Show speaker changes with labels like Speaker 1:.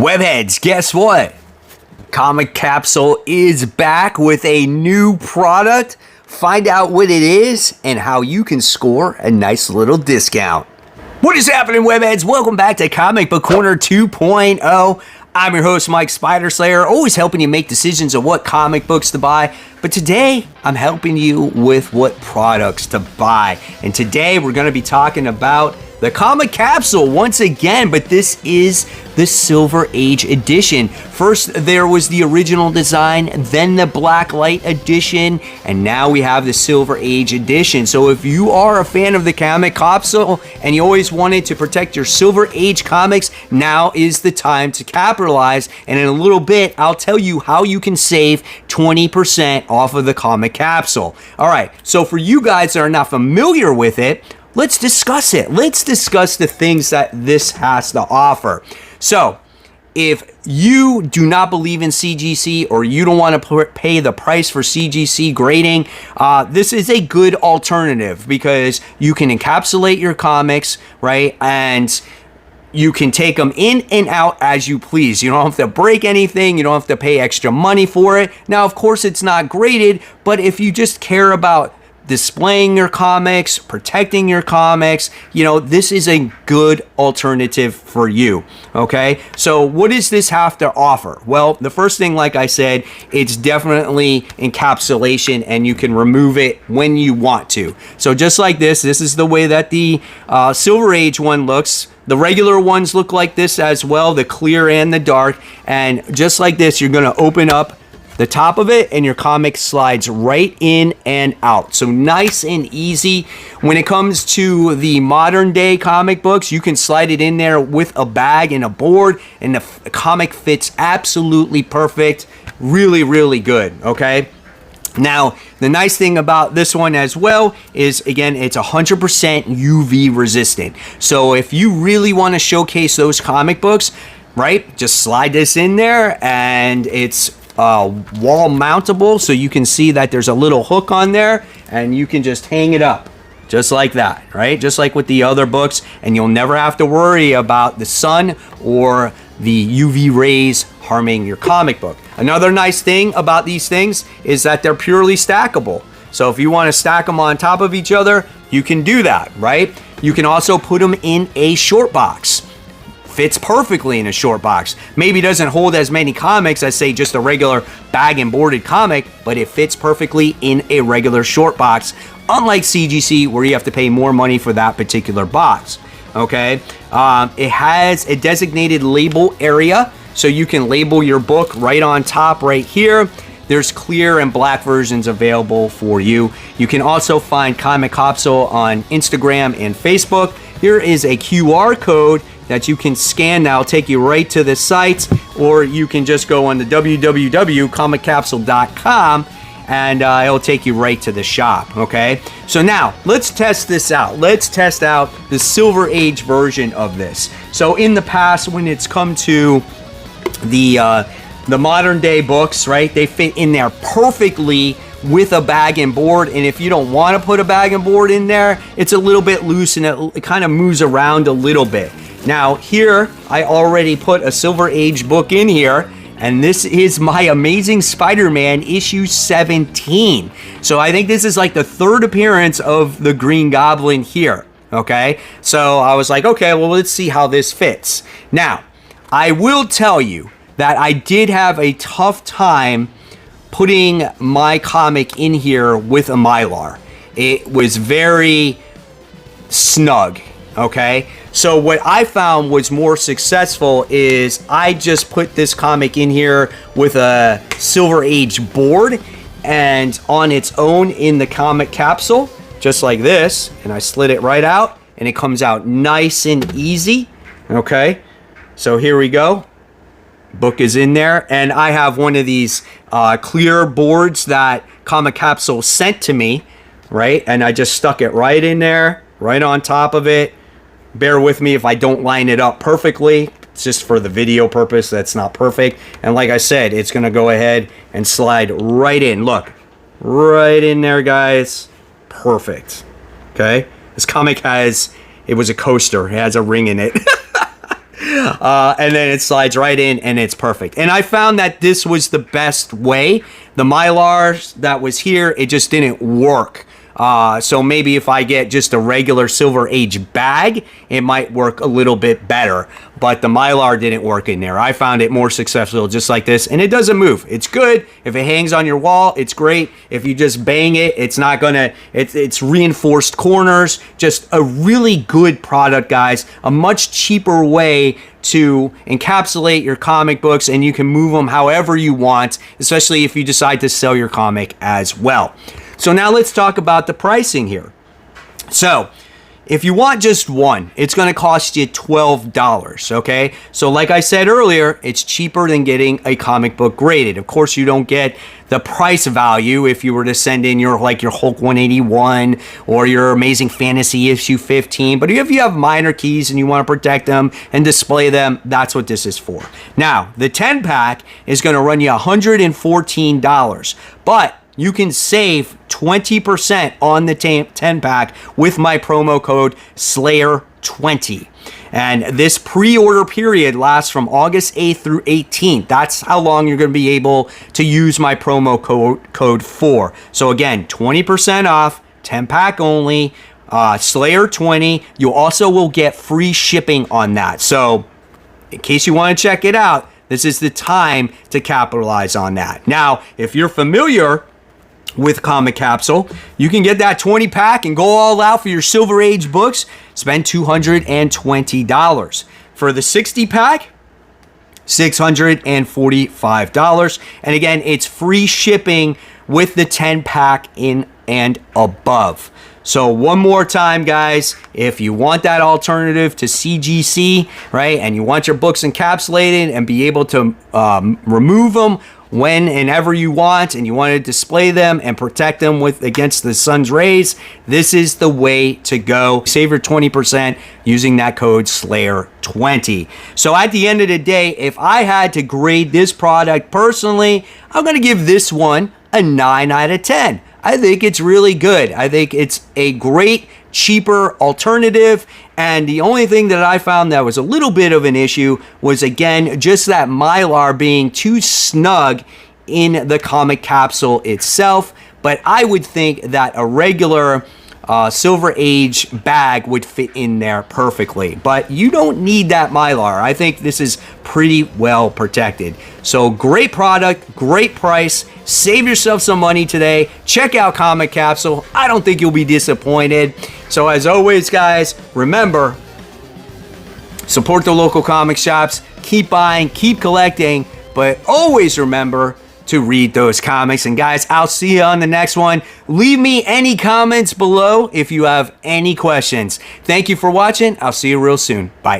Speaker 1: Webheads, guess what? Comic Capsule is back with a new product. Find out what it is and how you can score a nice little discount. What is happening, Webheads? Welcome back to Comic Book Corner 2.0. I'm your host, Mike Spider Slayer, always helping you make decisions of what comic books to buy. But today, I'm helping you with what products to buy. And today, we're going to be talking about the Comic Capsule once again, but this is the Silver Age edition. First, there was the original design, then the Black Light edition, and now we have the Silver Age edition. So if you are a fan of the Comic Capsule and you always wanted to protect your Silver Age comics, now is the time to capitalize. And in a little bit, I'll tell you how you can save 20% off of the Comic Capsule. All right, so for you guys that are not familiar with it, let's discuss it. Let's discuss the things that this has to offer. So, if you do not believe in CGC or you don't want to pay the price for CGC grading, this is a good alternative because you can encapsulate your comics, right? And you can take them in and out as you please. You don't have to break anything. You don't have to pay extra money for it. Now, of course, it's not graded, but if you just care about displaying your comics, protecting your comics, you know, this is a good alternative for you, okay? So what does this have to offer? Well, the first thing, like I said, it's definitely encapsulation and you can remove it when you want to. So just like this is the way that the Silver Age one looks. The regular ones look like this as well, the clear and the dark. And just like this, you're gonna open up the top of it and your comic slides right in and out. So nice and easy. When it comes to the modern day comic books, you can slide it in there with a bag and a board and the comic fits absolutely perfect. Really, really good, okay? Now, the nice thing about this one as well is, again, it's 100% UV resistant. So if you really want to showcase those comic books, right, just slide this in there and it's wall mountable, so you can see that there's a little hook on there and you can just hang it up just like that, right? Just like with the other books, and you'll never have to worry about the sun or the UV rays harming your comic book. Another nice thing about these things is that they're purely stackable. So if you want to stack them on top of each other, you can do that, right? You can also put them in a short box. Fits perfectly in a short box. Maybe doesn't hold as many comics as, say, just a regular bag and boarded comic, but it fits perfectly in a regular short box, unlike CGC where you have to pay more money for that particular box, okay? It has a designated label area, so you can label your book right on top right here. There's clear and black versions available for you. You can also find Comic Capsule on Instagram and Facebook. Here is a QR code that you can scan now, take you right to the site, or you can just go on the www.comiccapsule.com and it'll take you right to the shop, okay? So now, let's test this out. Let's test out the Silver Age version of this. So in the past, when it's come to the modern day books, right, they fit in there perfectly with a bag and board, and if you don't want to put a bag and board in there, it's a little bit loose and it kind of moves around a little bit. Now here, I already put a Silver Age book in here, and this is my Amazing Spider-Man issue 17. So I think this is like the third appearance of the Green Goblin here, okay? So I was like, okay, well, let's see how this fits. Now, I will tell you that I did have a tough time putting my comic in here with a Mylar. It was very snug, okay? So what I found was more successful is I just put this comic in here with a Silver Age board and on its own in the Comic Capsule, just like this, and I slid it right out and it comes out nice and easy, okay? So here we go. Book is in there, and I have one of these clear boards that Comic Capsule sent to me, right? And I just stuck it right in there, right on top of it. Bear with me if I don't line it up perfectly. It's just for the video purpose. That's not perfect. And like I said, it's going to go ahead and slide right in. Look, right in there, guys. Perfect. Okay? This comic has, it was a coaster. It has a ring in it. And then it slides right in and it's perfect. And I found that this was the best way. The Mylar that was here, it just didn't work. So maybe if I get just a regular Silver Age bag, it might work a little bit better. But the Mylar didn't work in there. I found it more successful just like this, and it doesn't move. It's good. If it hangs on your wall, it's great. If you just bang it, it's not gonna, it's reinforced corners. Just a really good product, guys. A much cheaper way to encapsulate your comic books, and you can move them however you want, especially if you decide to sell your comic as well. So now let's talk about the pricing here. So if you want just one, it's going to cost you $12, okay? So like I said earlier, it's cheaper than getting a comic book graded. Of course, you don't get the price value if you were to send in your Hulk 181 or your Amazing Fantasy issue 15. But if you have minor keys and you want to protect them and display them, that's what this is for. Now, the 10-pack is going to run you $114, but you can save 20% on the 10-pack with my promo code SLAYER20. And this pre-order period lasts from August 8th through 18th. That's how long you're going to be able to use my promo code for. So again, 20% off, 10-pack only, SLAYER20. You also will get free shipping on that. So in case you want to check it out, this is the time to capitalize on that. Now, if you're familiar with Comic Capsule, you can get that 20-pack and go all out for your Silver Age books. Spend $220. For the 60-pack, $645. And again, it's free shipping with the 10-pack in and above. So one more time, guys, if you want that alternative to CGC, right, and you want your books encapsulated and be able to remove them when and ever you want, and you want to display them and protect them against the sun's rays, this is the way to go. Save your 20% using that code SLAYER20. So at the end of the day, if I had to grade this product personally, I'm going to give this one a 9 out of 10. I think it's really good. I think it's a great, cheaper alternative. And the only thing that I found that was a little bit of an issue was, again, just that Mylar being too snug in the comic capsule itself. But I would think that a regular Silver Age bag would fit in there perfectly. But you don't need that Mylar. I think this is pretty well protected. So great product, great price. Save yourself some money today. Check out Comic Capsule. I don't think you'll be disappointed. So as always, guys, remember, support the local comic shops. Keep buying, keep collecting, but always remember to read those comics. And guys, I'll see you on the next one. Leave me any comments below if you have any questions. Thank you for watching. I'll see you real soon. Bye.